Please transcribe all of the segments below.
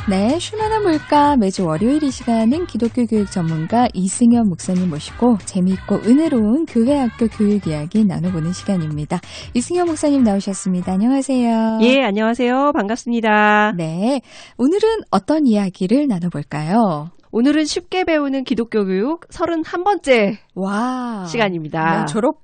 네, 쉴만한 물가 매주 월요일 이 시간은 기독교 교육 전문가 이승현 목사님 모시고 재미있고 은혜로운 교회학교 교육 이야기 나눠보는 시간입니다. 이승현 목사님 나오셨습니다. 안녕하세요. 예, 안녕하세요. 반갑습니다. 네, 오늘은 어떤 이야기를 나눠볼까요? 오늘은 쉽게 배우는 기독교 교육 31번째 와, 시간입니다. 네, 졸업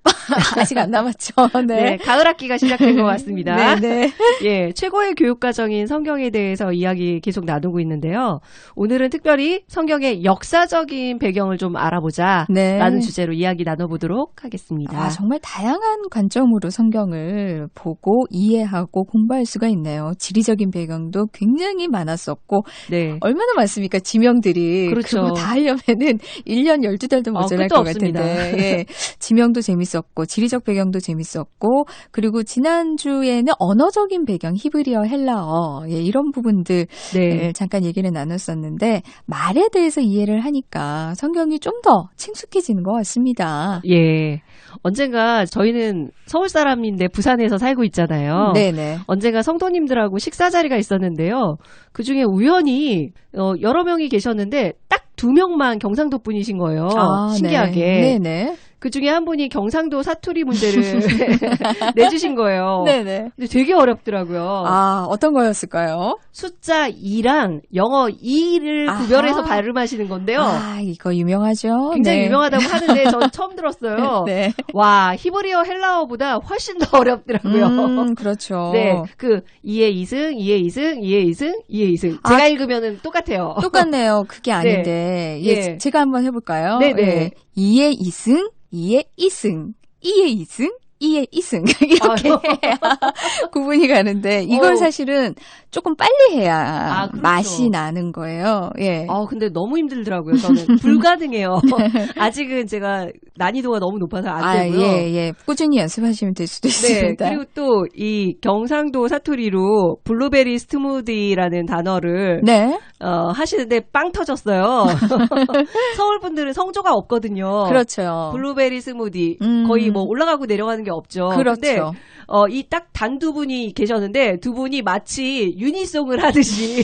아직 안 남았죠. 네. 네, 가을 학기가 시작된 것 같습니다. 네. 예, 최고의 교육 과정인 성경에 대해서 이야기 계속 나누고 있는데요. 오늘은 특별히 성경의 역사적인 배경을 좀 알아보자 라는 주제로 이야기 나눠보도록 하겠습니다. 아, 정말 다양한 관점으로 성경을 보고 이해하고 공부할 수가 있네요. 지리적인 배경도 굉장히 많았었고 네. 얼마나 많습니까? 지명들이. 그렇죠. 그거 다 하려면은 1년 12달도 모자랄 것 없습니다. 같은데. 예. 지명도 재밌었고 지리적 배경도 재밌었고 그리고 지난주에는 언어적인 배경 히브리어, 헬라어 예, 이런 부분들 네. 잠깐 얘기를 나눴었는데 말에 대해서 이해를 하니까 성경이 좀 더 친숙해지는 것 같습니다. 예. 언젠가 저희는 서울 사람인데 부산에서 살고 있잖아요. 네네. 언젠가 성도님들하고 식사 자리가 있었는데요. 그중에 우연히 여러 명이 계셨는데 딱 2명만 경상도 분이신 거예요. 아, 신기하게. 네네. 그중에 한 분이 경상도 사투리 문제를 내주신 거예요. 네네. 근데 되게 어렵더라고요. 아, 어떤 거였을까요? 숫자 2랑 영어 2를 구별해서 발음하시는 건데요. 아, 이거 유명하죠. 굉장히 유명하다고 하는데 전 처음 들었어요. 네. 와, 히브리어, 헬라어보다 훨씬 더 어렵더라고요. 그렇죠. 네, 2의 2승, 2의 2승, 2의 2승, 2의 2승. 제가 읽으면은 똑같아요. 똑같네요. 그게 아닌데. 네. 예, 제가 한번 해볼까요? 네네. 예. 2의 2승, 2의 2승, 2의 2승, 2의 2승 이렇게 해야 구분이 가는데 이걸 사실은 조금 빨리 해야 그렇죠. 맛이 나는 거예요. 예. 근데 너무 힘들더라고요. 저는 불가능해요. 아직은 제가 난이도가 너무 높아서 안 되고요. 예. 꾸준히 연습하시면 될 수도 있습니다. 네. 그리고 또 이 경상도 사투리로 블루베리 스무디라는 단어를 하시는데 빵 터졌어요. 서울 분들은 성조가 없거든요. 그렇죠. 블루베리 스무디 거의 뭐 올라가고 내려가는 게 없죠. 그렇죠. 근데 이 딱 단 두 분이 계셨는데 두 분이 마치 유니송을 하듯이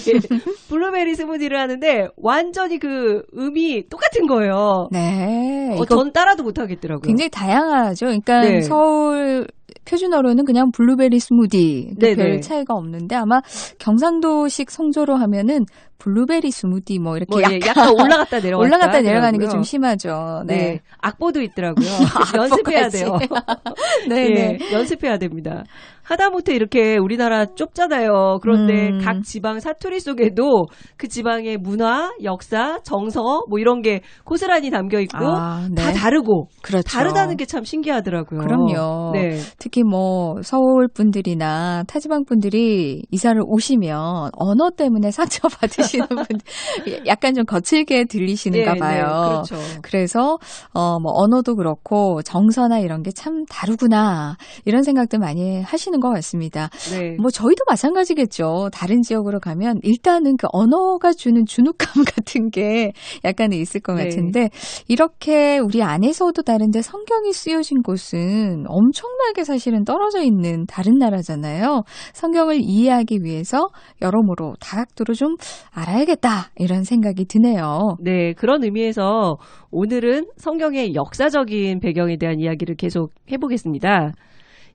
블루베리 스무디를 하는데 완전히 그 음이 똑같은 거예요. 네. 전 따라도 못 하겠더라고요. 굉장히 다양하죠. 그러니까 서울 표준어로는 그냥 블루베리 스무디 별 차이가 없는데 아마 경상도식 성조로 하면은 블루베리 스무디 뭐 이렇게 약간 올라갔다 내려가는 게 좀 심하죠. 네. 악보도 있더라고요. 연습해야 돼요. 네. 연습해야 됩니다. 하다못해 이렇게 우리나라 좁잖아요. 그런데 각 지방 사투리 속에도 그 지방의 문화, 역사, 정서 뭐 이런 게 고스란히 담겨 있고 다 다르고 그렇죠. 다르다는 게 참 신기하더라고요. 그럼요. 네. 특히 뭐 서울 분들이나 타지방 분들이 이사를 오시면 언어 때문에 상처 받으시는 분들 약간 좀 거칠게 들리시는가 봐요. 그렇죠. 그래서 뭐 언어도 그렇고 정서나 이런 게 참 다르구나 이런 생각들 많이 하시는 것 같습니다. 네. 뭐 저희도 마찬가지겠죠. 다른 지역으로 가면 일단은 그 언어가 주는 주눅감 같은 게 약간은 있을 것 같은데 이렇게 우리 안에서도 다른데 성경이 쓰여진 곳은 엄청나게 사실은 떨어져 있는 다른 나라잖아요. 성경을 이해하기 위해서 여러모로 다각도로 좀 알아야겠다 이런 생각이 드네요. 네, 그런 의미에서 오늘은 성경의 역사적인 배경에 대한 이야기를 계속 해보겠습니다.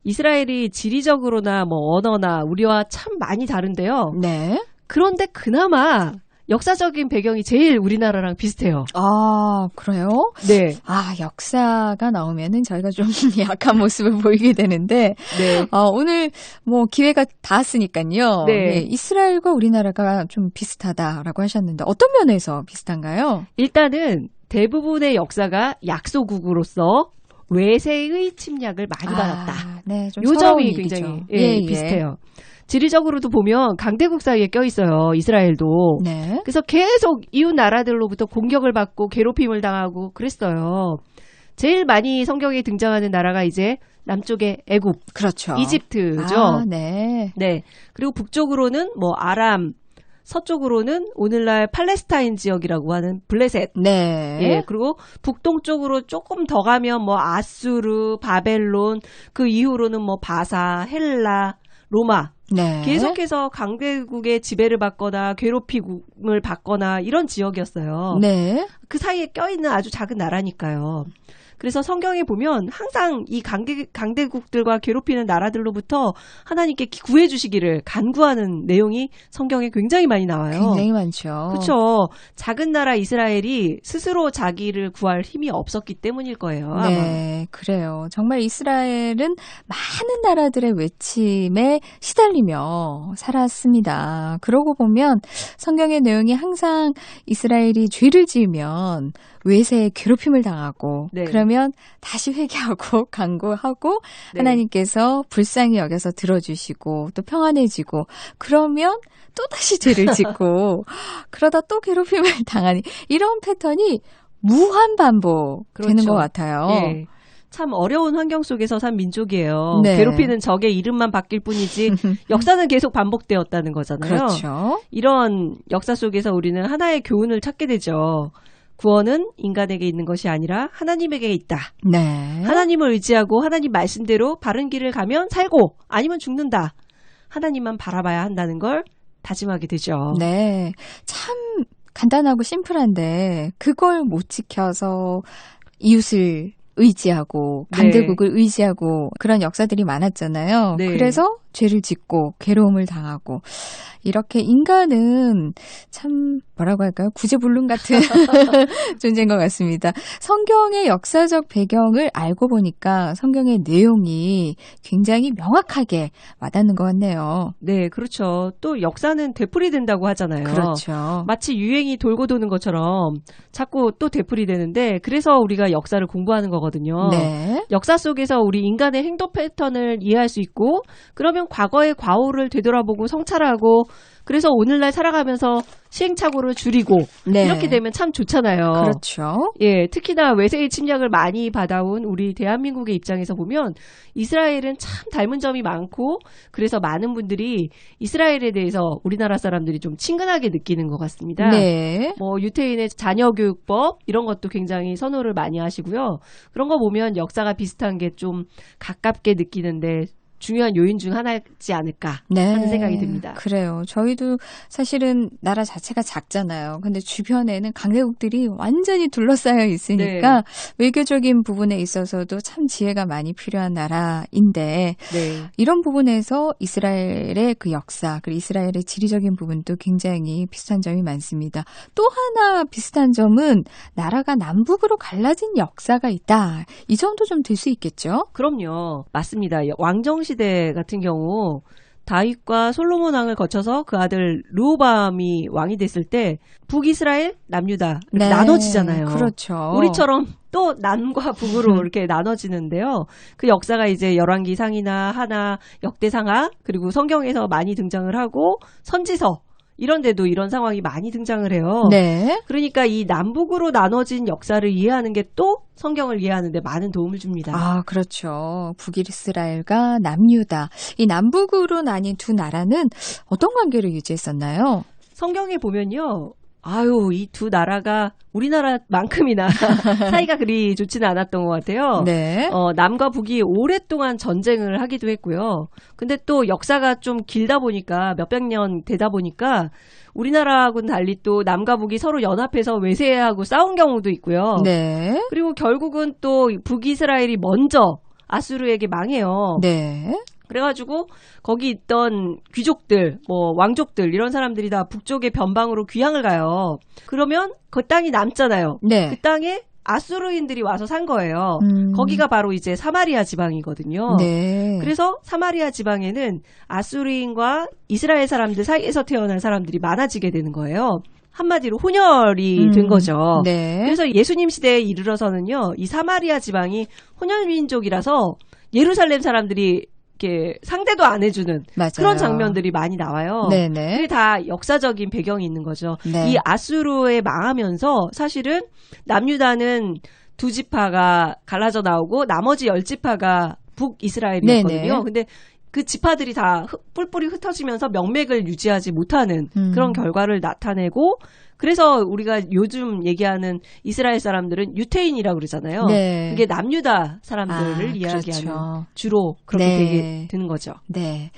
이스라엘이 지리적으로나 뭐 언어나 우리와 참 많이 다른데요. 네. 그런데 그나마 역사적인 배경이 제일 우리나라랑 비슷해요. 아, 그래요? 네. 아, 역사가 나오면은 저희가 좀 약한 모습을 보이게 되는데, 오늘 뭐 기회가 닿았으니까요. 네. 이스라엘과 우리나라가 좀 비슷하다라고 하셨는데, 어떤 면에서 비슷한가요? 일단은 대부분의 역사가 약소국으로서 외세의 침략을 많이 받았다. 네, 좀 요 점이 굉장히 비슷해요. 지리적으로도 보면 강대국 사이에 껴있어요. 이스라엘도. 네. 그래서 계속 이웃 나라들로부터 공격을 받고 괴롭힘을 당하고 그랬어요. 제일 많이 성경에 등장하는 나라가 이제 남쪽의 애굽, 그렇죠. 이집트죠. 네. 네. 그리고 북쪽으로는 뭐 아람, 서쪽으로는 오늘날 팔레스타인 지역이라고 하는 블레셋. 네. 예. 그리고 북동쪽으로 조금 더 가면 뭐 아수르, 바벨론, 그 이후로는 뭐 바사, 헬라, 로마. 네. 계속해서 강대국의 지배를 받거나 괴롭힘을 받거나 이런 지역이었어요. 네. 그 사이에 껴있는 아주 작은 나라니까요. 그래서 성경에 보면 항상 이 강대국들과 괴롭히는 나라들로부터 하나님께 구해 주시기를 간구하는 내용이 성경에 굉장히 많이 나와요. 굉장히 많죠. 그렇죠. 작은 나라 이스라엘이 스스로 자기를 구할 힘이 없었기 때문일 거예요. 아마. 네, 그래요. 정말 이스라엘은 많은 나라들의 외침에 시달리며 살았습니다. 그러고 보면 성경의 내용이 항상 이스라엘이 죄를 지으면 외세에 괴롭힘을 당하고 네. 그러면 다시 회개하고 간구하고 네. 하나님께서 불쌍히 여겨서 들어주시고 또 평안해지고 그러면 또 다시 죄를 짓고 그러다 또 괴롭힘을 당하니 이런 패턴이 무한 반복되는 그렇죠. 것 같아요. 예. 참 어려운 환경 속에서 산 민족이에요. 네. 괴롭히는 적의 이름만 바뀔 뿐이지 역사는 계속 반복되었다는 거잖아요. 그렇죠. 이런 역사 속에서 우리는 하나의 교훈을 찾게 되죠. 구원은 인간에게 있는 것이 아니라 하나님에게 있다. 네. 하나님을 의지하고 하나님 말씀대로 바른 길을 가면 살고 아니면 죽는다. 하나님만 바라봐야 한다는 걸 다짐하게 되죠. 네. 참 간단하고 심플한데 그걸 못 지켜서 이웃을 의지하고 강대국을 의지하고 그런 역사들이 많았잖아요. 네. 그래서 죄를 짓고 괴로움을 당하고 이렇게 인간은 참 뭐라고 할까요? 구제불능 같은 존재인 것 같습니다. 성경의 역사적 배경을 알고 보니까 성경의 내용이 굉장히 명확하게 와닿는 것 같네요. 네, 그렇죠. 또 역사는 되풀이된다고 하잖아요. 그렇죠. 마치 유행이 돌고 도는 것처럼 자꾸 또 되풀이되는데 그래서 우리가 역사를 공부하는 거거든요. 네. 역사 속에서 우리 인간의 행동 패턴을 이해할 수 있고 그러면 과거의 과오를 되돌아보고 성찰하고 그래서 오늘날 살아가면서 시행착오를 줄이고 네. 이렇게 되면 참 좋잖아요. 그렇죠. 예, 특히나 외세의 침략을 많이 받아온 우리 대한민국의 입장에서 보면 이스라엘은 참 닮은 점이 많고 그래서 많은 분들이 이스라엘에 대해서 우리나라 사람들이 좀 친근하게 느끼는 것 같습니다. 네. 뭐 유태인의 자녀교육법 이런 것도 굉장히 선호를 많이 하시고요. 그런 거 보면 역사가 비슷한 게 좀 가깝게 느끼는데 중요한 요인 중 하나지 않을까 하는 생각이 듭니다. 그래요. 저희도 사실은 나라 자체가 작잖아요. 근데 주변에는 강대국들이 완전히 둘러싸여 있으니까 외교적인 부분에 있어서도 참 지혜가 많이 필요한 나라인데 이런 부분에서 이스라엘의 그 역사 그리고 이스라엘의 지리적인 부분도 굉장히 비슷한 점이 많습니다. 또 하나 비슷한 점은 나라가 남북으로 갈라진 역사가 있다. 이 정도 좀 될 수 있겠죠? 그럼요. 맞습니다. 왕정 시대 같은 경우 다윗과 솔로몬 왕을 거쳐서 그 아들 르호보암이 왕이 됐을 때 북이스라엘, 남유다 이렇게 나눠지잖아요. 그렇죠. 우리처럼 또 남과 북으로 이렇게 나눠지는데요. 그 역사가 이제 열왕기 상이나 하나, 역대상하 그리고 성경에서 많이 등장을 하고 선지서 이런 데도 이런 상황이 많이 등장을 해요. 네. 그러니까 이 남북으로 나눠진 역사를 이해하는 게 또 성경을 이해하는 데 많은 도움을 줍니다. 아, 그렇죠. 북이스라엘과 남유다. 이 남북으로 나뉜 두 나라는 어떤 관계를 유지했었나요? 성경에 보면요. 아유, 이 두 나라가 우리나라만큼이나 사이가 그리 좋지는 않았던 것 같아요. 네. 남과 북이 오랫동안 전쟁을 하기도 했고요. 근데 또 역사가 좀 길다 보니까 몇백 년 되다 보니까 우리나라하고는 달리 또 남과 북이 서로 연합해서 외세하고 싸운 경우도 있고요. 네. 그리고 결국은 또 북이스라엘이 먼저 아수르에게 망해요. 네. 그래가지고 거기 있던 귀족들, 뭐 왕족들 이런 사람들이 다 북쪽의 변방으로 귀향을 가요. 그러면 그 땅이 남잖아요. 네. 그 땅에 아수르인들이 와서 산 거예요. 거기가 바로 이제 사마리아 지방이거든요. 네. 그래서 사마리아 지방에는 아수르인과 이스라엘 사람들 사이에서 태어난 사람들이 많아지게 되는 거예요. 한마디로 혼혈이 된 거죠. 네. 그래서 예수님 시대에 이르러서는요, 이 사마리아 지방이 혼혈 민족이라서 예루살렘 사람들이 이렇게 상대도 안 해주는 맞아요. 그런 장면들이 많이 나와요. 네네. 그게 다 역사적인 배경이 있는 거죠. 네. 이 아수르에 망하면서 사실은 남유다는 두 지파가 갈라져 나오고 나머지 10지파가 북이스라엘이었거든요. 네네. 근데 그 지파들이 다 뿔뿔이 흩어지면서 명맥을 유지하지 못하는 그런 결과를 나타내고 그래서 우리가 요즘 얘기하는 이스라엘 사람들은 유태인이라고 그러잖아요. 네. 그게 남유다 사람들을 이야기하는 그렇죠. 주로 그렇게 네. 되게 되는 거죠. 네.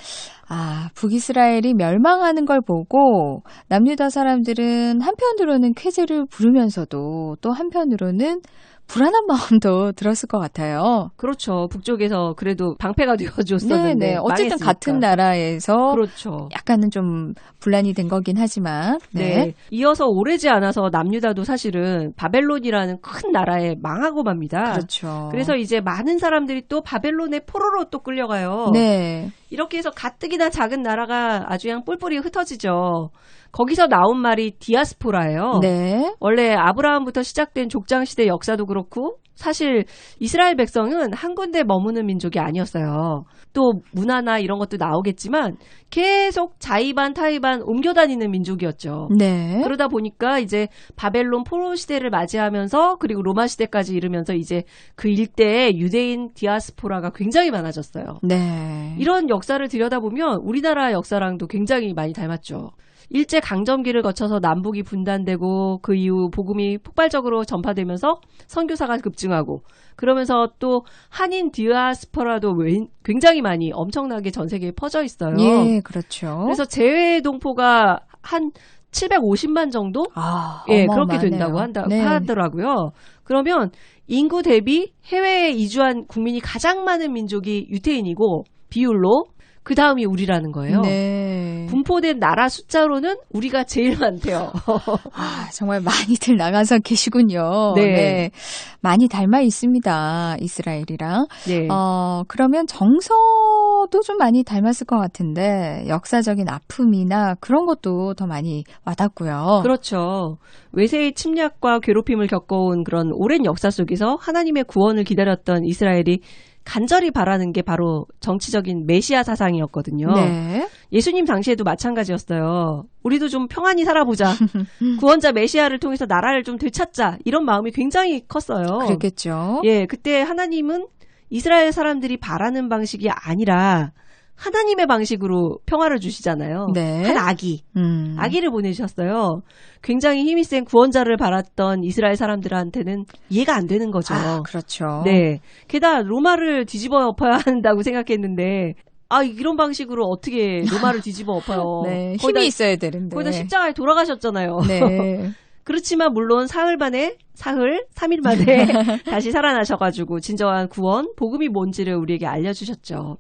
북이스라엘이 멸망하는 걸 보고 남유다 사람들은 한편으로는 쾌재를 부르면서도 또 한편으로는 불안한 마음도 들었을 것 같아요. 그렇죠. 북쪽에서 그래도 방패가 되어줬었는데 네. 어쨌든 망했으니까. 같은 나라에서 그렇죠. 약간은 좀 분란이 된 거긴 하지만 네. 이어서 오래지 않아서 남유다도 사실은 바벨론이라는 큰 나라에 망하고 맙니다. 그렇죠. 그래서 이제 많은 사람들이 또 바벨론의 포로로 또 끌려가요. 네. 이렇게 해서 가뜩이나 작은 나라가 아주 그냥 뿔뿔이 흩어지죠. 거기서 나온 말이 디아스포라예요. 네. 원래 아브라함부터 시작된 족장시대 역사도 그렇고 사실 이스라엘 백성은 한 군데 머무는 민족이 아니었어요. 또 문화나 이런 것도 나오겠지만 계속 자의반 타의반 옮겨다니는 민족이었죠. 네. 그러다 보니까 이제 바벨론 포로 시대를 맞이하면서 그리고 로마 시대까지 이르면서 이제 그 일대에 유대인 디아스포라가 굉장히 많아졌어요. 네. 이런 역사를 들여다보면 우리나라 역사랑도 굉장히 많이 닮았죠. 일제 강점기를 거쳐서 남북이 분단되고 그 이후 복음이 폭발적으로 전파되면서 선교사가 급증하고 그러면서 또 한인 디아스포라도 굉장히 많이 엄청나게 전 세계에 퍼져 있어요. 예, 그렇죠. 그래서 재외 동포가 한 750만 정도? 예, 그렇게 된다고 하더라고요. 그러면 인구 대비 해외에 이주한 국민이 가장 많은 민족이 유태인이고 비율로 그 다음이 우리라는 거예요. 네. 분포된 나라 숫자로는 우리가 제일 많대요. 정말 많이들 나가서 계시군요. 네. 네. 많이 닮아 있습니다. 이스라엘이랑. 네. 그러면 정서도 좀 많이 닮았을 것 같은데 역사적인 아픔이나 그런 것도 더 많이 와닿고요. 그렇죠. 외세의 침략과 괴롭힘을 겪어온 그런 오랜 역사 속에서 하나님의 구원을 기다렸던 이스라엘이 간절히 바라는 게 바로 정치적인 메시아 사상이었거든요. 네. 예수님 당시에도 마찬가지였어요. 우리도 좀 평안히 살아보자. 구원자 메시아를 통해서 나라를 좀 되찾자. 이런 마음이 굉장히 컸어요. 그렇겠죠. 예, 그때 하나님은 이스라엘 사람들이 바라는 방식이 아니라 하나님의 방식으로 평화를 주시잖아요. 네. 한 아기를 보내주셨어요. 굉장히 힘이 센 구원자를 바랐던 이스라엘 사람들한테는 이해가 안 되는 거죠. 그렇죠. 네. 게다가 로마를 뒤집어 엎어야 한다고 생각했는데 이런 방식으로 어떻게 로마를 뒤집어 엎어요. 네, 힘이 있어야 되는데. 거기다 십자가에 돌아가셨잖아요. 네. 그렇지만 물론 3일 만에 다시 살아나셔가지고 진정한 구원, 복음이 뭔지를 우리에게 알려주셨죠.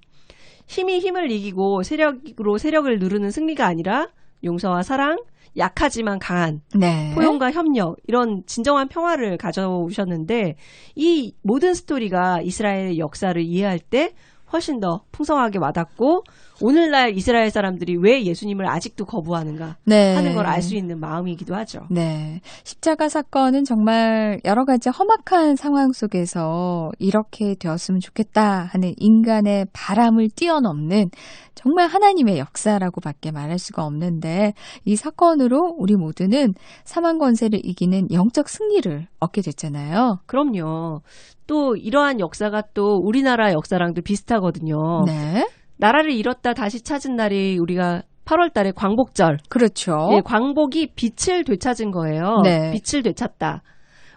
힘이 힘을 이기고 세력으로 세력을 누르는 승리가 아니라 용서와 사랑, 약하지만 강한 네. 포용과 협력 이런 진정한 평화를 가져오셨는데 이 모든 스토리가 이스라엘의 역사를 이해할 때 훨씬 더 풍성하게 와닿고 오늘날 이스라엘 사람들이 왜 예수님을 아직도 거부하는가 하는 걸 알 수 있는 마음이기도 하죠. 네. 십자가 사건은 정말 여러 가지 험악한 상황 속에서 이렇게 되었으면 좋겠다 하는 인간의 바람을 뛰어넘는 정말 하나님의 역사라고밖에 말할 수가 없는데 이 사건으로 우리 모두는 사망 권세를 이기는 영적 승리를 얻게 됐잖아요. 그럼요. 또 이러한 역사가 또 우리나라 역사랑도 비슷하거든요. 네. 나라를 잃었다 다시 찾은 날이 우리가 8월 달에 광복절. 그렇죠. 예, 광복이 빛을 되찾은 거예요. 네. 빛을 되찾다.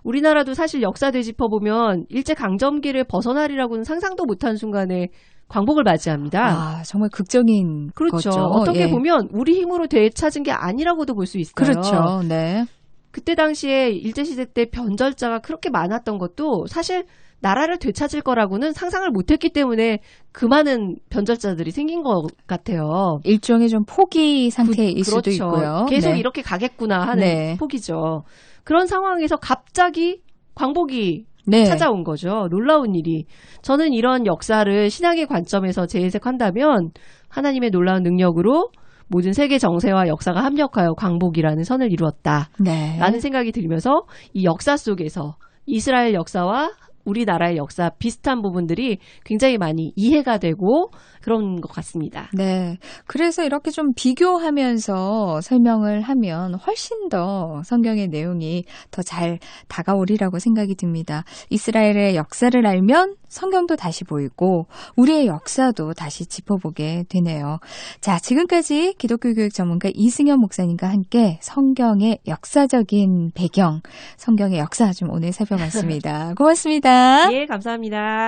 우리나라도 사실 역사 되짚어보면 일제강점기를 벗어나리라고는 상상도 못한 순간에 광복을 맞이합니다. 정말 극적인 그렇죠. 거죠. 어떻게 보면 우리 힘으로 되찾은 게 아니라고도 볼 수 있어요. 그렇죠. 네. 그때 당시에 일제시대 때 변절자가 그렇게 많았던 것도 사실 나라를 되찾을 거라고는 상상을 못했기 때문에 그 많은 변절자들이 생긴 것 같아요. 일종의 좀 포기 상태일 그렇죠. 수도 있고요. 계속 네. 이렇게 가겠구나 하는 포기죠. 그런 상황에서 갑자기 광복이 찾아온 거죠. 놀라운 일이. 저는 이런 역사를 신앙의 관점에서 재해석한다면 하나님의 놀라운 능력으로 모든 세계 정세와 역사가 합력하여 광복이라는 선을 이루었다. 네. 라는 생각이 들면서 이 역사 속에서 이스라엘 역사와 우리나라의 역사 비슷한 부분들이 굉장히 많이 이해가 되고 그런 것 같습니다. 네. 그래서 이렇게 좀 비교하면서 설명을 하면 훨씬 더 성경의 내용이 더 잘 다가오리라고 생각이 듭니다. 이스라엘의 역사를 알면 성경도 다시 보이고 우리의 역사도 다시 짚어보게 되네요. 자, 지금까지 기독교 교육 전문가 이승현 목사님과 함께 성경의 역사적인 배경, 성경의 역사 좀 오늘 살펴봤습니다. 고맙습니다. 예, 감사합니다.